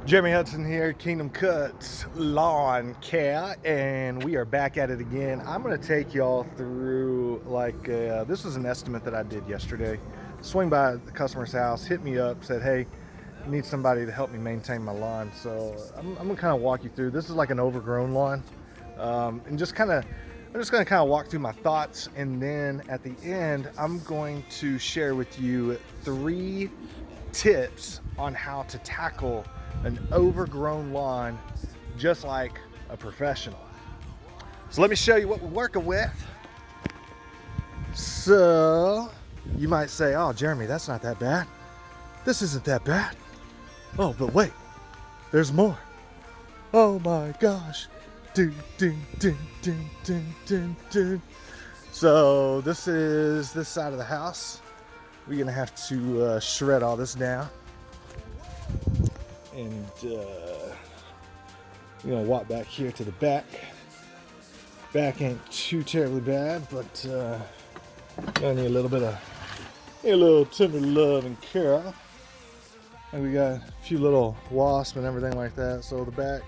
Jeremy Hudson here, Kingdom Cuts Lawn Care, and we are back at it again. I'm going to take y'all through, this was an estimate that I did yesterday. Swing by the customer's house, hit me up, said, hey, I need somebody to help me maintain my lawn. So I'm going to kind of walk you through. This is like an overgrown lawn, and I'm just going to kind of walk through my thoughts, and then at the end, I'm going to share with you 3 tips on how to tackle an overgrown lawn just like a professional. So let me show you what we're working with. So you might say, oh Jeremy, that's not that bad. This isn't that bad. Oh, but wait, there's more. Oh my gosh. Dun, dun, dun, dun, dun, dun, dun. So this is this side of the house. We're gonna have to shred all this down. And we're gonna walk back here to the back. Back ain't too terribly bad, but gonna need a little tender love and care. And we got a few little wasps and everything like that. So the back.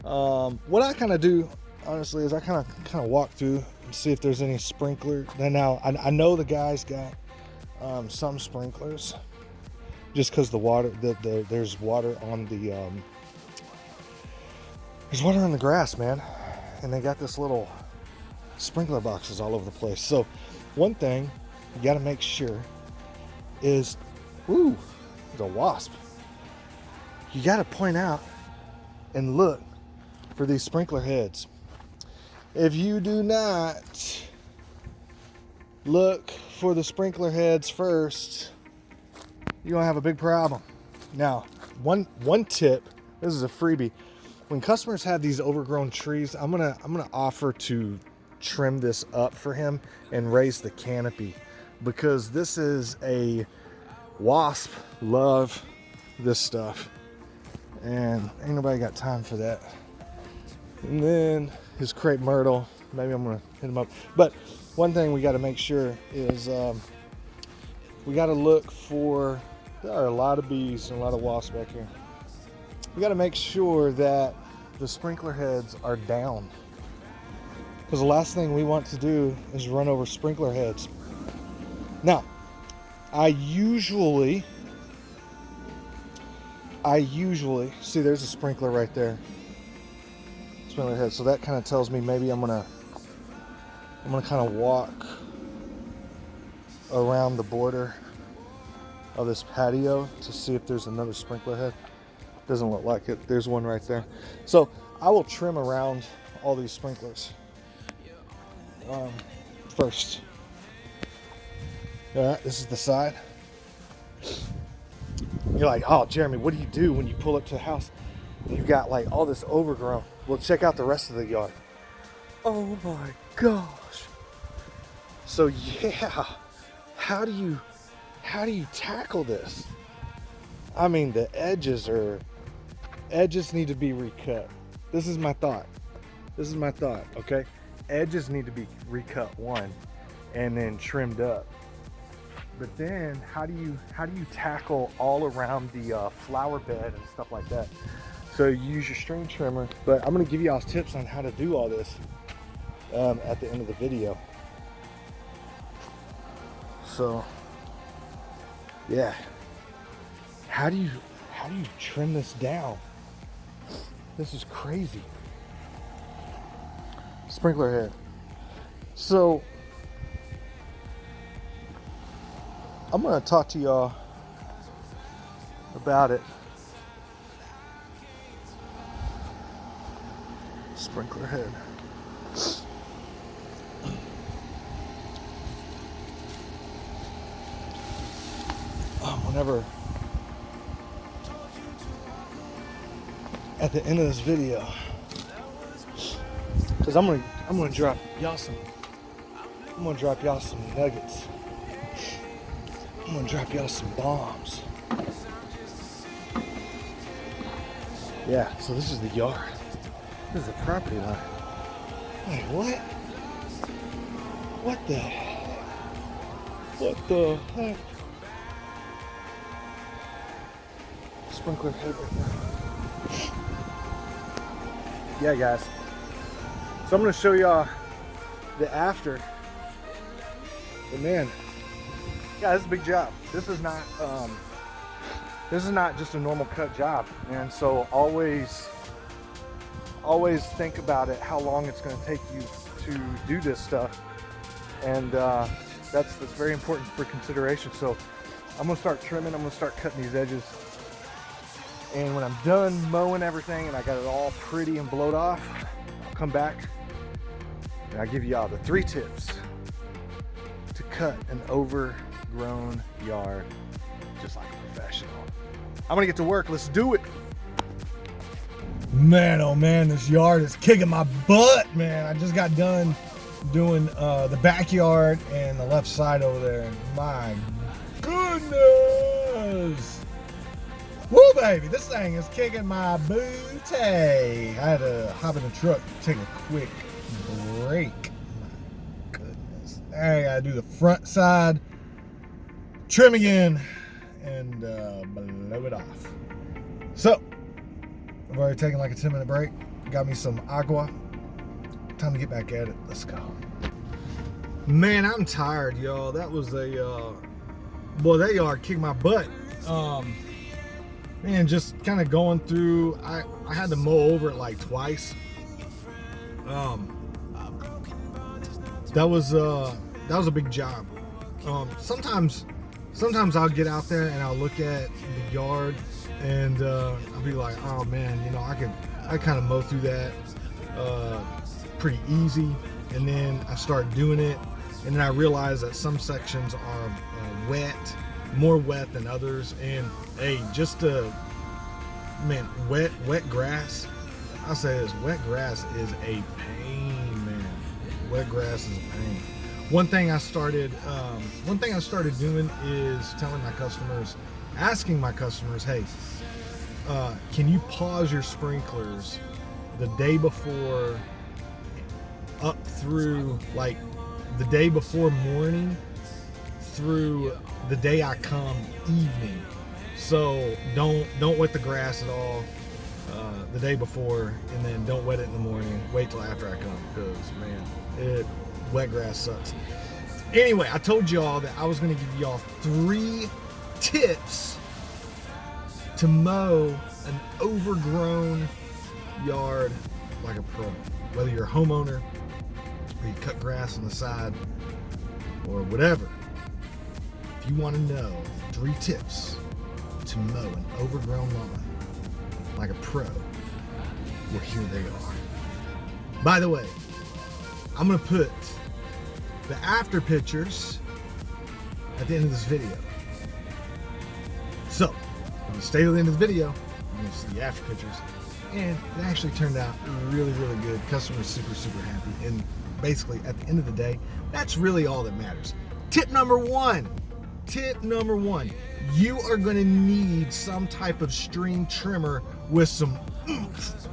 What I kind of do, honestly, is I kind of walk through and see if there's any sprinkler. Now I know the guy's got some sprinklers. Just because the water, there's water on there's water on the grass, man, and they got this little sprinkler boxes all over the place. So one thing you got to make sure is, ooh, the wasp. You got to point out and look for these sprinkler heads. If you do not look for the sprinkler heads first, you're gonna have a big problem. Now, one tip, this is a freebie. When customers have these overgrown trees, I'm gonna offer to trim this up for him and raise the canopy, because this is a wasp love this stuff, and ain't nobody got time for that. And then his crepe myrtle, maybe I'm gonna hit him up. But one thing we got to make sure is we got to look for. There are a lot of bees and a lot of wasps back here. We got to make sure that the sprinkler heads are down, because the last thing we want to do is run over sprinkler heads. Now, I usually see there's a sprinkler right there. Sprinkler head. So that kind of tells me maybe I'm gonna kind of walk around the border of this patio to see if there's another sprinkler head. Doesn't look like it. There's one right there. So I will trim around all these sprinklers first. All right, this is the side. You're like, oh Jeremy, what do you do when you pull up to the house and you've got like all this overgrown? Well, check out the rest of the yard. Oh my gosh. So yeah, how do you tackle this? I mean, the edges need to be recut. This is my thought, okay? Edges need to be recut, one, and then trimmed up. But then how do you tackle all around the flower bed and stuff like that? So you use your string trimmer, but I'm gonna give y'all tips on how to do all this at the end of the video. So yeah, how do you trim this down? This is crazy. Sprinkler head. So I'm gonna talk to y'all about it. Sprinkler head. Whenever at the end of this video, because I'm gonna drop y'all some nuggets. I'm gonna drop y'all some bombs. Yeah, so this is the yard. This is the property line. Wait, what? What the heck? Sprinkler head right there. Yeah, guys. So I'm going to show y'all the after. But man, yeah, this is a big job. This is not just a normal cut job, and so always think about it, how long it's going to take you to do this stuff, and that's very important for consideration. So I'm going to start trimming. I'm going to start cutting these edges, and when I'm done mowing everything and I got it all pretty and blowed off, I'll come back and I'll give y'all the 3 tips to cut an overgrown yard just like a professional. I'm gonna get to work. Let's do it. Man, oh man, this yard is kicking my butt, man. I just got done doing the backyard and the left side over there. My goodness. Woo, baby, this thing is kicking my booty. I had to hop in the truck to take a quick break. My goodness. I gotta do the front side, trim again, and blow it off. So, I've already taken like a 10-minute break. Got me some agua. Time to get back at it. Let's go. Man, I'm tired, y'all. That was boy, that yard kicked my butt. Man, just kind of going through. I had to mow over it like twice. That was a big job. Sometimes I'll get out there and I'll look at the yard and I'll be like, oh man, you know, I kind of mow through that pretty easy, and then I start doing it, and then I realize that some sections are wet, more wet than others, and hey, man, wet grass. I'll say this: wet grass is a pain, man. Wet grass is a pain. One thing I started doing is asking my customers, hey, can you pause your sprinklers the day before, up through like the day before morning through the day I come evening. So don't wet the grass at all the day before, and then don't wet it in the morning. Wait till after I come, because man, wet grass sucks. Anyway, I told y'all that I was going to give y'all 3 tips to mow an overgrown yard like a pro. Whether you're a homeowner or you cut grass on the side or whatever. If you want to know 3 tips to mow an overgrown lawn like a pro, well, here they are. By the way, I'm going to put the after pictures at the end of this video. So, when you stay to the end of the video, you're going to see the after pictures. And it actually turned out really, really good. Customers super, super happy. And basically, at the end of the day, that's really all that matters. Tip number one. You are going to need some type of string trimmer with some oomph,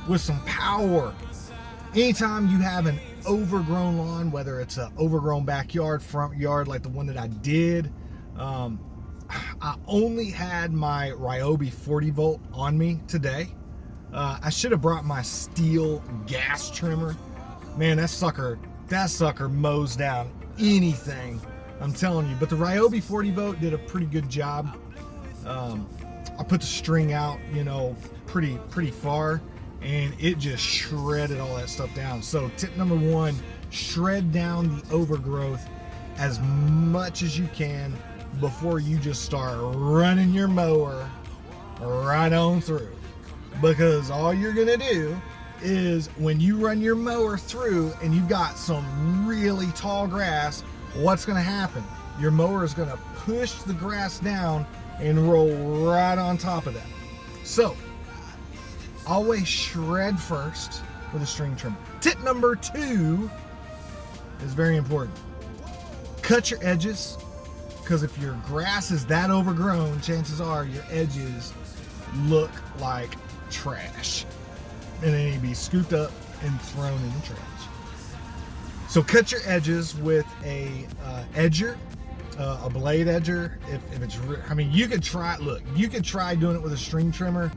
with some power. Anytime you have an overgrown lawn, whether it's an overgrown backyard, front yard like the one that I did, I only had my Ryobi 40 volt on me today. I should have brought my steel gas trimmer. Man, that sucker mows down anything, I'm telling you. But the Ryobi 40 volt did a pretty good job. I put the string out, you know, pretty far, and it just shredded all that stuff down. So tip number 1, shred down the overgrowth as much as you can before you just start running your mower right on through. Because all you're gonna do is, when you run your mower through and you've got some really tall grass, what's gonna happen? Your mower is gonna push the grass down and roll right on top of that. So always shred first with a string trimmer. Tip number 2 is very important. Cut your edges, because if your grass is that overgrown, chances are your edges look like trash, and they need to be scooped up and thrown in the trash. So cut your edges with a edger, a blade edger. If it's, I mean, you could try doing it with a string trimmer.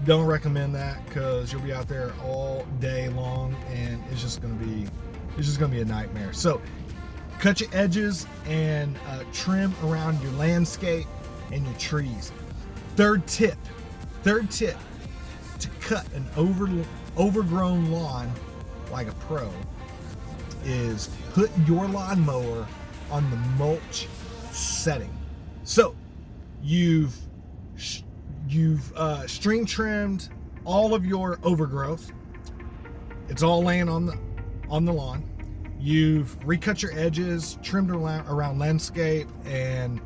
Don't recommend that because you'll be out there all day long and it's just gonna be a nightmare. So cut your edges and trim around your landscape and your trees. Third tip to cut an overgrown lawn like a pro is put your lawnmower on the mulch setting. So you've string trimmed all of your overgrowth. It's all laying on the lawn. You've recut your edges, trimmed around landscape, and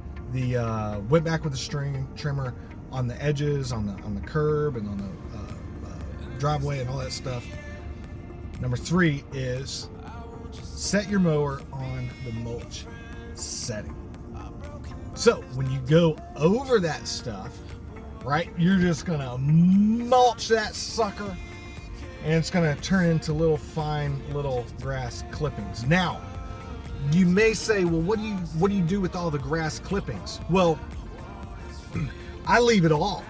went back with the string trimmer on the edges, on the curb, and on the driveway, and all that stuff. Number 3 is set your mower on the mulch setting. So when you go over that stuff, right, you're just gonna mulch that sucker, and it's gonna turn into little fine little grass clippings. Now, you may say, well, what do you do with all the grass clippings? Well, I leave it all,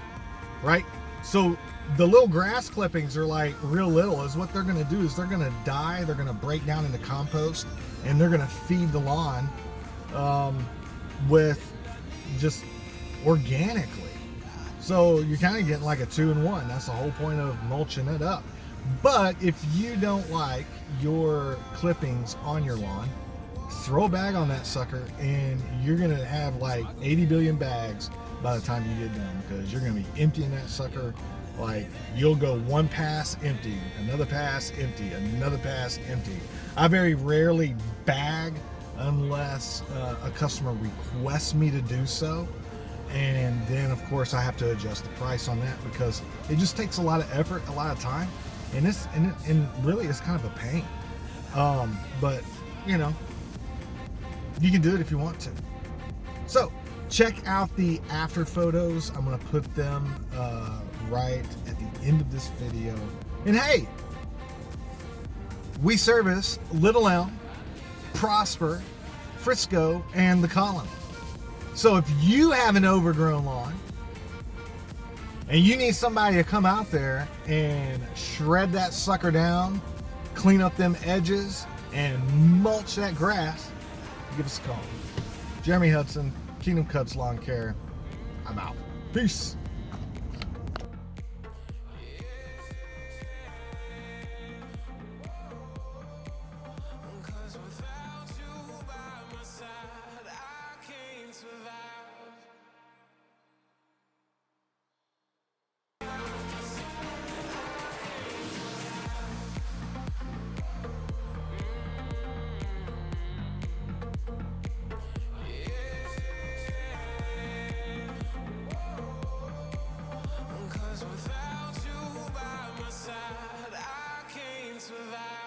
right? So the little grass clippings are like real little. Is what they're gonna do is they're gonna die. They're gonna break down into compost, and they're gonna feed the lawn with just organically. So you're kind of getting like a 2-in-1. That's the whole point of mulching it up. But if you don't like your clippings on your lawn, throw a bag on that sucker, and you're gonna have like 80 billion bags by the time you get done, because you're gonna be emptying that sucker. Like, you'll go one pass empty, another pass empty, another pass empty. I very rarely bag unless a customer requests me to do so, and then of course I have to adjust the price on that because it just takes a lot of effort, a lot of time, and really it's kind of a pain. But you know, you can do it if you want to. So check out the after photos. I'm going to put them right at the end of this video. And hey, we service Little Elm, Prosper, Frisco, and the Colony. So if you have an overgrown lawn and you need somebody to come out there and shred that sucker down, clean up them edges, and mulch that grass, give us a call. Jeremy Hudson, Kingdom Cuts Lawn Care. I'm out. Peace. Without you by my side, I can't survive.